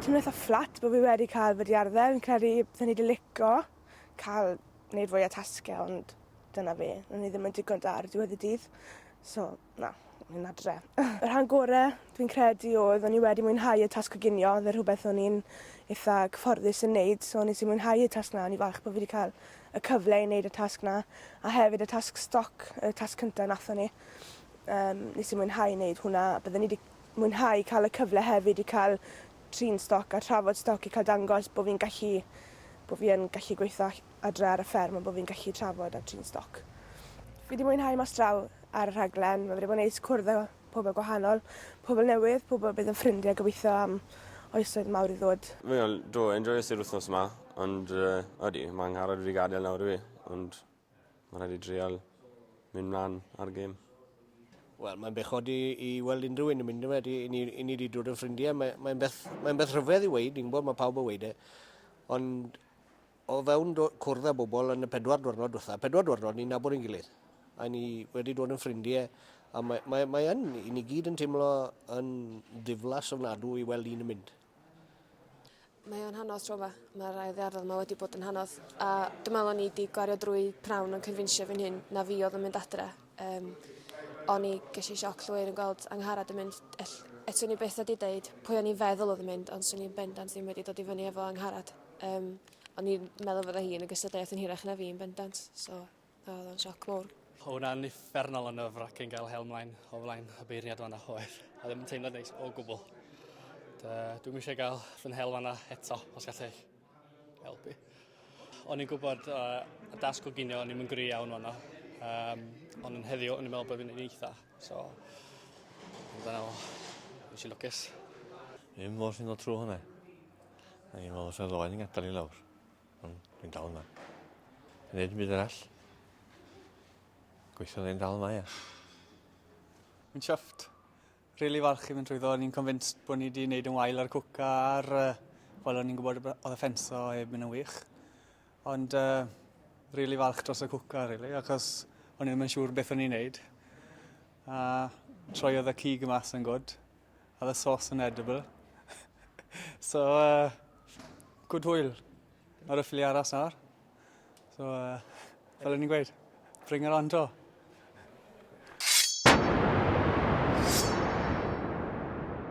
teimlo eitha fflat bod fi wedi cael fy diarddel. Fi'n credu byddwn ni wedi licio cael wneud fwy o tasgau, ond dyna fi. O'n i ddim yn digon da ar diwedd y dydd. So, na, fi'n adre. Y rhan gorau dwi'n credu oedd o'n i wedi mwynhau y tasg coginio. Oedd rhywbeth o'n i'n eitha cyfforddus yn neud. So, o'n i wedi mwynhau y tasg na. O'n i falch bod fi wedi cael y cyfle i wneud y tasg na. A hefyd y tasg stoc, y tasg cyntaf nathon ni. Nes i mwynhau wneud hwnna. Byddwn ni wedi mwynhau cael y cyfle hefyd i cael trin stoc a trafod stoc i cael dangos bod fi'n gallu gweithio adre ar y fferm a bod fi'n gallu trafod a trin stoc. Fi wedi mwynhau mas draw ar y rhaglen. Mae wedi bod yn neis cwrdd â pobl gwahanol, pobl newydd, pobl bydd yn ffrindiau gobeithio am oesoedd mawr i ddod. Fi'n enjoyous i'r wythnos yma, ond ydy, mae'n ngharad wedi gadael nawr i fi, ond mae'n rhaid i drial mynd mlaen ar gêm. Wel, mae'n bechod i weld unrhyw un yn mynd wedi i ni wedi dod yn ffrindiau. Mae'n beth rhyfedd i weid, ni'n gwybod mae pawb yn weid e. Ond o fewn cwrdd â bobl yn y 4 diwrnod diwetha, 4 diwrnod ni'n nabod yn gilydd. A ni wedi dod yn ffrindiau. A mae ni gyd yn teimlo yn ddiflas ofnadw i weld un yn mynd. Mae o'n hanodd tro yma. Mae'r Diarddel yma wedi bod yn hanodd. A dwi'n meddwl ni wedi gwario drwy prawn yn confinsio fi'n hyn na fi oedd yn mynd adre. O'n i ges i sioc llwyr yn gweld Angharad yn mynd. Eto ni beth wedi dweud pwy o'n i'n feddwl oedd yn mynd, ond swn i'n bendant ddim wedi dod i fyny efo Angharad. O'n i'n meddwl fydda hi yn y gystadleuaeth yn hirach na fi yn bendant, so oedd o'n sioc mawr. Hwna'n uffernol yn yfr ac yn cael hel mlaen o flaen y beirniad fan'na oedd. A ddim yn teimlo neis o gwbl. Dwi'n eisiau gael fy hel fan'na eto, os gallai helpu. O'n i'n gwybod y dasg o ginio, o'n i'n mynd gry iawn fan'na. Ond yn heddiw, o'n i'n meddwl bod fi'n eitha. So, dyna o, eisiau lwcus. Fi'n mor sy'n dod trwy hwnna. I'n meddwl sy'n ddoen i'n gadael i lawr. Ond dwi'n dal yma. Dwi'n neud yn byd arall. Gweithio dde'n dal yma, ia. Fi'n chyfft. Rili falch i fynd trwyddo. Ni'n convinced bod ni wedi gwneud yn wael ar cwca ar... Wel, o'n i'n gwybod oedd y ffenso heb mynd yn wych. Ond rili falch dros y cwca, rili, achos o'n i ddim yn siŵr beth o'n i'n gwneud. A troiodd y cig mas yn good. A oedd y sos yn edible. So, good hwyl. Ar y ffili aras nawr. So, fel o'n i'n gweud, bring her on to.